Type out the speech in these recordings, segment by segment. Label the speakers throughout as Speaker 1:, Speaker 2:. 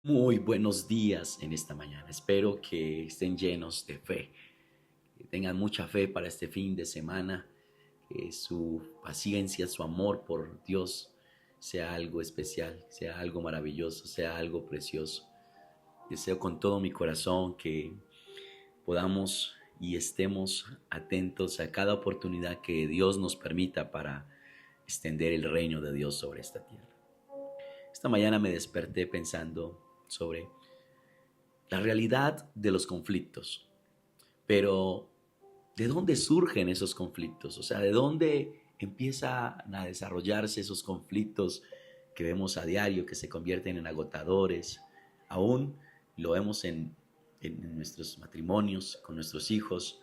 Speaker 1: Muy buenos días en esta mañana. Espero que estén llenos de fe, que tengan mucha fe para este fin de semana, que su paciencia, su amor por Dios sea algo especial, sea algo maravilloso, sea algo precioso. Deseo con todo mi corazón que podamos y estemos atentos a cada oportunidad que Dios nos permita para extender el reino de Dios sobre esta tierra. Esta mañana me desperté pensando sobre la realidad de los conflictos, pero ¿de dónde surgen esos conflictos? O sea, ¿de dónde empiezan a desarrollarse esos conflictos que vemos a diario, que se convierten en agotadores? Aún lo vemos en nuestros matrimonios, con nuestros hijos,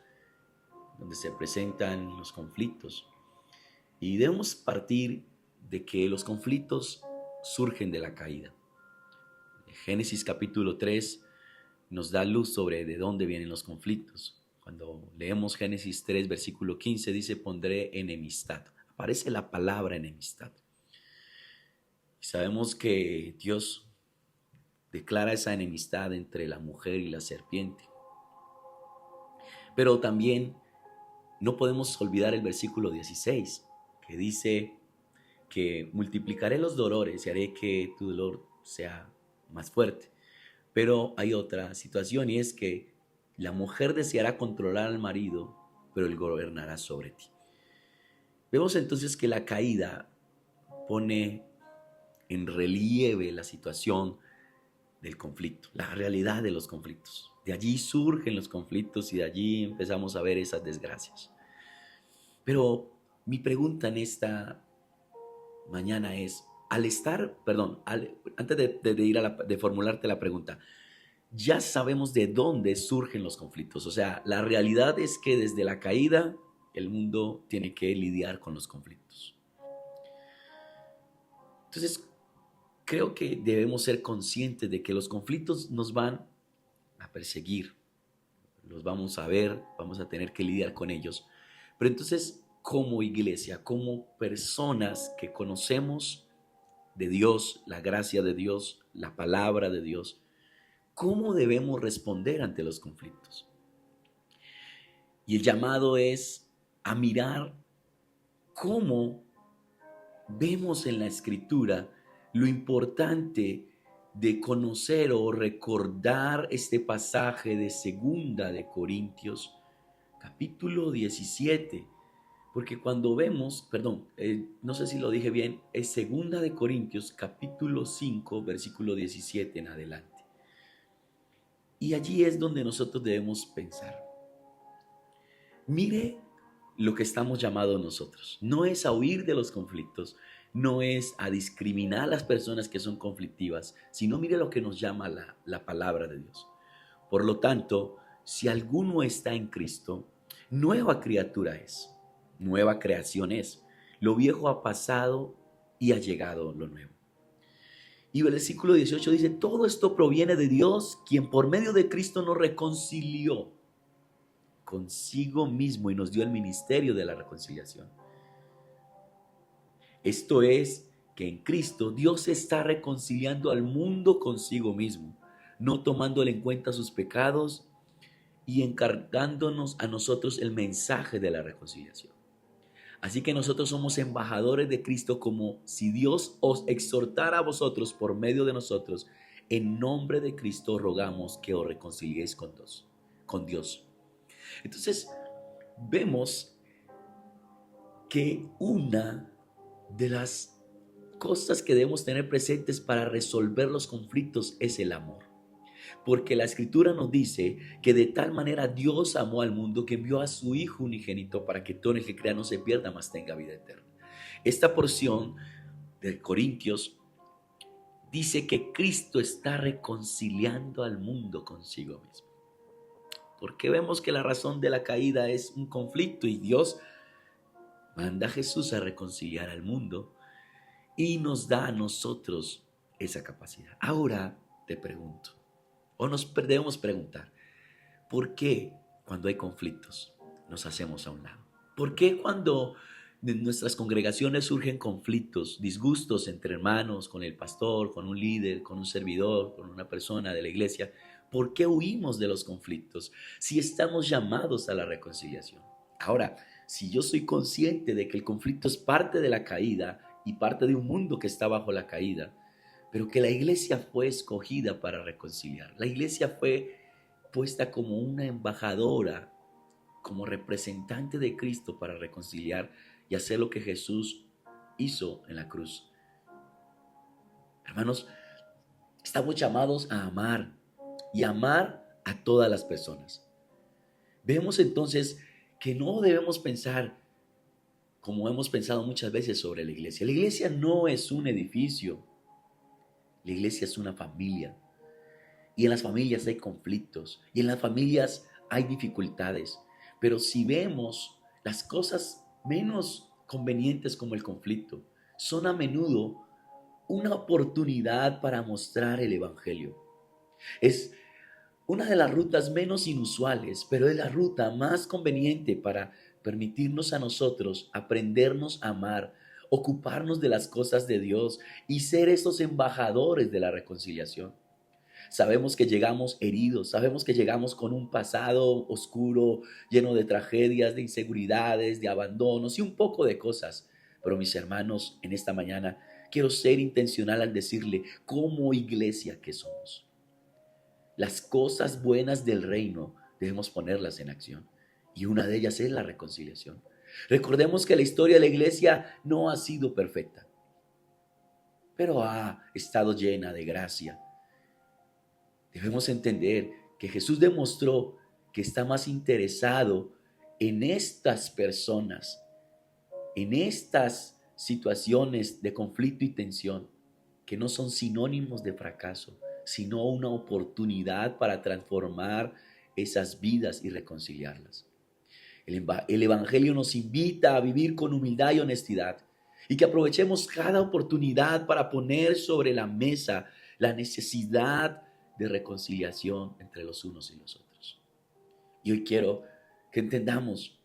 Speaker 1: donde se presentan los conflictos. Y debemos partir de que los conflictos surgen de la caída. Génesis capítulo 3 nos da luz sobre de dónde vienen los conflictos. Cuando leemos Génesis 3, versículo 15, dice, pondré enemistad. Aparece la palabra enemistad. Y sabemos que Dios declara esa enemistad entre la mujer y la serpiente. Pero también no podemos olvidar el versículo 16, que dice que multiplicaré los dolores y haré que tu dolor sea más fuerte. Pero hay otra situación y es que la mujer deseará controlar al marido, pero él gobernará sobre ti. Vemos entonces que la caída pone en relieve la situación del conflicto, la realidad de los conflictos. De allí surgen los conflictos y de allí empezamos a ver esas desgracias. Pero mi pregunta en esta mañana es, antes de formularte la pregunta, ya sabemos de dónde surgen los conflictos. O sea, la realidad es que desde la caída el mundo tiene que lidiar con los conflictos. Entonces, creo que debemos ser conscientes de que los conflictos nos van a perseguir, los vamos a ver, vamos a tener que lidiar con ellos. Pero entonces, como iglesia, como personas que conocemos de Dios, la gracia de Dios, la palabra de Dios, ¿cómo debemos responder ante los conflictos? Y el llamado es a mirar cómo vemos en la escritura lo importante de conocer o recordar este pasaje de Segunda de Corintios, capítulo 17. Porque cuando vemos, no sé si lo dije bien, es Segunda de Corintios, capítulo 5, versículo 17 en adelante. Y allí es donde nosotros debemos pensar. Mire lo que estamos llamados nosotros. No es a huir de los conflictos, no es a discriminar a las personas que son conflictivas, sino mire lo que nos llama la palabra de Dios. Por lo tanto, si alguno está en Cristo, nueva criatura es, nueva creación es. Lo viejo ha pasado y ha llegado lo nuevo. Y el versículo 18 dice, todo esto proviene de Dios, quien por medio de Cristo nos reconcilió consigo mismo y nos dio el ministerio de la reconciliación. Esto es que en Cristo Dios está reconciliando al mundo consigo mismo, no tomándole en cuenta sus pecados y encargándonos a nosotros el mensaje de la reconciliación. Así que nosotros somos embajadores de Cristo, como si Dios os exhortara a vosotros por medio de nosotros. En nombre de Cristo rogamos que os reconciliéis con Dios. Entonces, vemos que una de las cosas que debemos tener presentes para resolver los conflictos es el amor. Porque la escritura nos dice que de tal manera Dios amó al mundo que envió a su Hijo unigénito para que todo el que crea no se pierda, mas tenga vida eterna. Esta porción de Corintios dice que Cristo está reconciliando al mundo consigo mismo. Porque vemos que la razón de la caída es un conflicto y Dios manda a Jesús a reconciliar al mundo y nos da a nosotros esa capacidad. Ahora te pregunto, o nos debemos preguntar, ¿por qué cuando hay conflictos nos hacemos a un lado? ¿Por qué cuando de nuestras congregaciones surgen conflictos, disgustos entre hermanos, con el pastor, con un líder, con un servidor, con una persona de la iglesia. ¿Por qué huimos de los conflictos si estamos llamados a la reconciliación? Ahora, si yo soy consciente de que el conflicto es parte de la caída y parte de un mundo que está bajo la caída, pero que la iglesia fue escogida para reconciliar, la iglesia fue puesta como una embajadora, como representante de Cristo para reconciliar y hacer lo que Jesús hizo en la cruz. Hermanos, estamos llamados a amar y amar a todas las personas. Vemos entonces que no debemos pensar como hemos pensado muchas veces sobre la iglesia. La iglesia no es un edificio, la iglesia es una familia. Y en las familias hay conflictos, y en las familias hay dificultades. Pero si vemos las cosas menos convenientes como el conflicto, son a menudo una oportunidad para mostrar el Evangelio. Es una de las rutas menos inusuales, pero es la ruta más conveniente para permitirnos a nosotros aprendernos a amar, ocuparnos de las cosas de Dios y ser esos embajadores de la reconciliación. Sabemos que llegamos heridos, sabemos que llegamos con un pasado oscuro, lleno de tragedias, de inseguridades, de abandonos y un poco de cosas. Pero mis hermanos, en esta mañana quiero ser intencional al decirle, como iglesia que somos, las cosas buenas del reino debemos ponerlas en acción. Y una de ellas es la reconciliación. Recordemos que la historia de la iglesia no ha sido perfecta, pero ha estado llena de gracia. Debemos entender que Jesús demostró que está más interesado en estas personas, en estas situaciones de conflicto y tensión, que no son sinónimos de fracaso, sino una oportunidad para transformar esas vidas y reconciliarlas. El Evangelio nos invita a vivir con humildad y honestidad y que aprovechemos cada oportunidad para poner sobre la mesa la necesidad de reconciliación entre los unos y los otros. Y hoy quiero que entendamos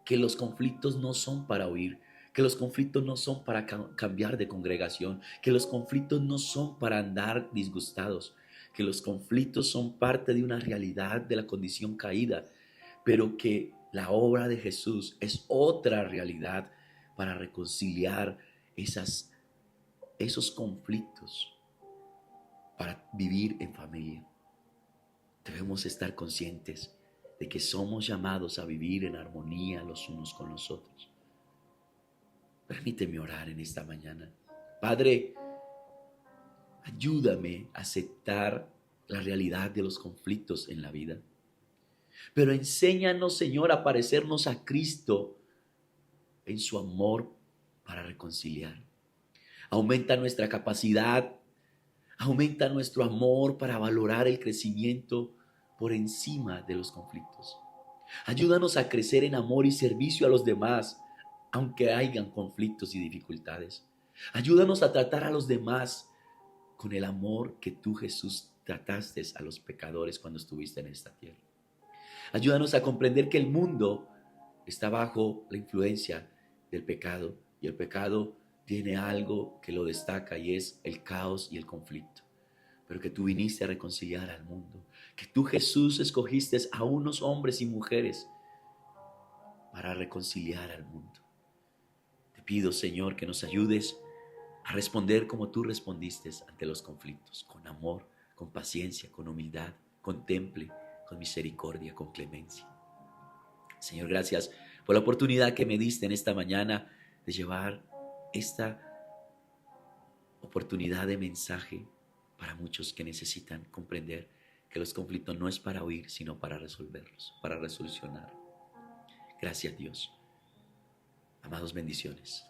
Speaker 1: que los conflictos no son para huir, que los conflictos no son para cambiar de congregación, que los conflictos no son para andar disgustados, que los conflictos son parte de una realidad de la condición caída, pero que la obra de Jesús es otra realidad para reconciliar esos conflictos, para vivir en familia. Debemos estar conscientes de que somos llamados a vivir en armonía los unos con los otros. Permíteme orar en esta mañana. Padre, ayúdame a aceptar la realidad de los conflictos en la vida. Pero enséñanos, Señor, a parecernos a Cristo en su amor para reconciliar. Aumenta nuestra capacidad, aumenta nuestro amor para valorar el crecimiento por encima de los conflictos. Ayúdanos a crecer en amor y servicio a los demás, aunque hayan conflictos y dificultades. Ayúdanos a tratar a los demás con el amor que tú, Jesús, trataste a los pecadores cuando estuviste en esta tierra. Ayúdanos a comprender que el mundo está bajo la influencia del pecado y el pecado tiene algo que lo destaca y es el caos y el conflicto. Pero que tú viniste a reconciliar al mundo, que tú, Jesús, escogiste a unos hombres y mujeres para reconciliar al mundo. Te pido, Señor, que nos ayudes a responder como tú respondiste ante los conflictos, con amor, con paciencia, con humildad, con temple, con misericordia, con clemencia. Señor, gracias por la oportunidad que me diste en esta mañana de llevar esta oportunidad de mensaje para muchos que necesitan comprender que los conflictos no es para huir, sino para resolverlos, para resolucionar. Gracias, Dios. Amados, bendiciones.